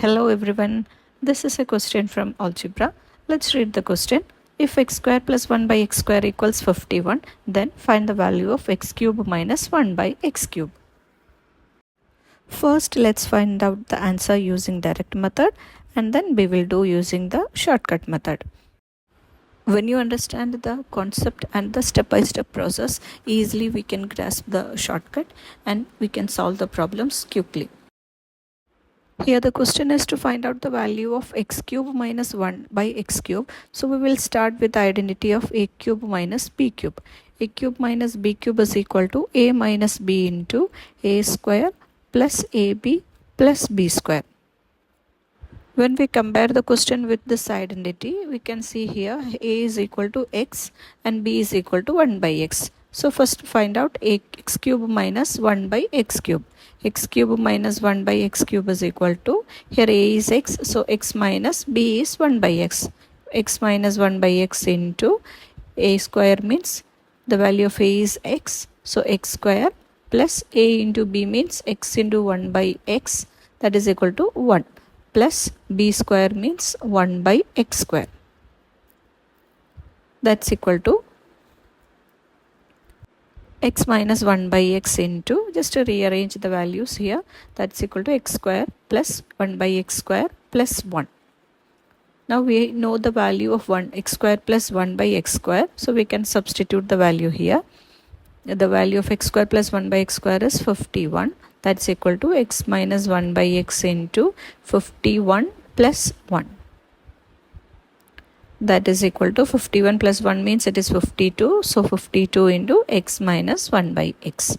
Hello everyone, this is a question from algebra. Let's read the question. If x square plus 1 by x square equals 51, then find the value of x cube minus 1 by x cube. First, let's find out the answer using direct method, and then we will do using the shortcut method. When you understand the concept and the step-by-step process, easily we can grasp the shortcut and we can solve the problems quickly. Here the question is to find out the value of x cube minus 1 by x cube. So we will start with the identity of a cube minus b cube. A cube minus b cube is equal to a minus b into a square plus ab plus b square. When we compare the question with this identity, we can see here a is equal to x and b is equal to 1 by x. So first find out x cube minus 1 by x cube. X cube minus 1 by x cube is equal to, here a is x, so x minus b is 1 by x. X minus 1 by x into a square means the value of a is x, so x square plus a into b means x into 1 by x, that is equal to 1, plus b square means 1 by x square, that's equal to x minus 1 by x into, just to rearrange the values here, that's equal to x square plus 1 by x square plus 1. Now we know the value of x square plus 1 by x square, so we can substitute the value here. The value of x square plus 1 by x square is 51, that's equal to x minus 1 by x into 51 plus 1. That is equal to 51 plus 1 means it is 52. So 52 into x minus 1 by x.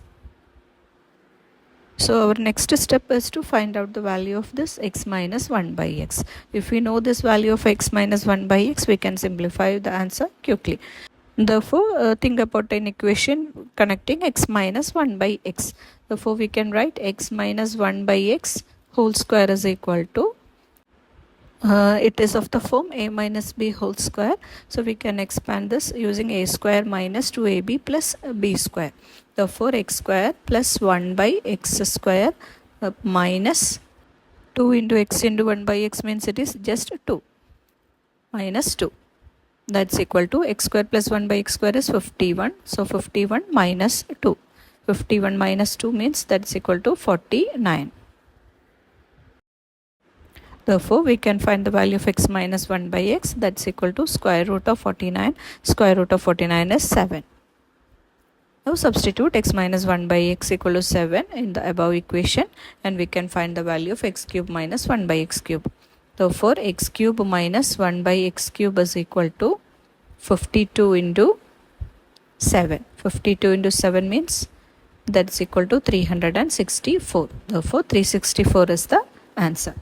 So our next step is to find out the value of this x minus 1 by x. If we know this value of x minus 1 by x, we can simplify the answer quickly. Therefore, think about an equation connecting x minus 1 by x. Therefore, we can write x minus 1 by x whole square is equal to, it is of the form a minus b whole square. So we can expand this using a square minus 2ab plus b square. Therefore, x square plus 1 by x square minus 2 into x into 1 by x means it is just 2 minus 2. That's equal to x square plus 1 by x square is 51. So 51 minus 2. 51 minus 2 means that's equal to 49. Therefore, we can find the value of x minus 1 by x, that's equal to square root of 49. Square root of 49 is 7. Now substitute x minus 1 by x equal to 7 in the above equation and we can find the value of x cube minus 1 by x cube. Therefore, x cube minus 1 by x cube is equal to 52 into 7. 52 into 7 means that's equal to 364. Therefore, 364 is the answer.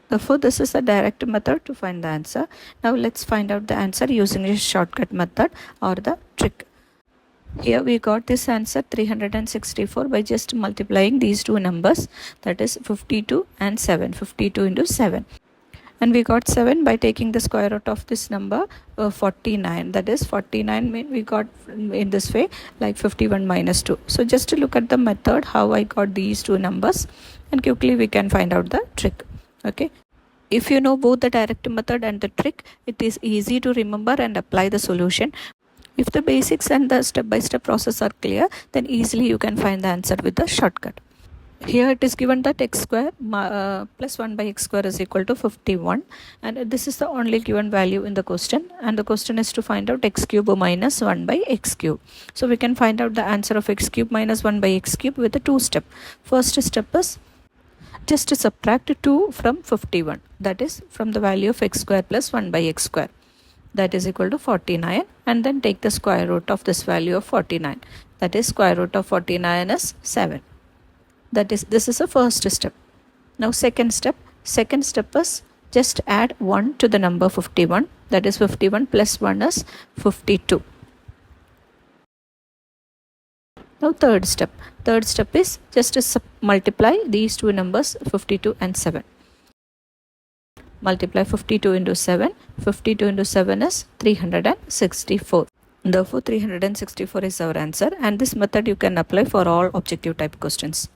Therefore, this is the direct method to find the answer. Now, let's find out the answer using a shortcut method or the trick. Here we got this answer 364 by just multiplying these two numbers, that is 52 and 7. 52 into 7. And we got 7 by taking the square root of this number 49. That is 49 we got in this way, like 51 minus 2. So just to look at the method how I got these two numbers and quickly we can find out the trick. Okay, if you know both the direct method and the trick, it is easy to remember and apply the solution. If the basics and the step-by-step process are clear, then easily you can find the answer with the shortcut. Here it is given that x square plus 1 by x square is equal to 51 and this is the only given value in the question, and the question is to find out x cube minus 1 by x cube. So we can find out the answer of x cube minus 1 by x cube with a two-step. First step is just to subtract 2 from 51, that is from the value of x square plus 1 by x square, that is equal to 49, and then take the square root of this value of 49, that is square root of 49 is 7. This is the first step. Now second step is just add 1 to the number 51, that is 51 plus 1 is 52. Now third step is just to multiply these two numbers 52 and 7. Multiply 52 into 7. 52 into 7 is 364. Therefore, 364 is our answer, and this method you can apply for all objective type questions.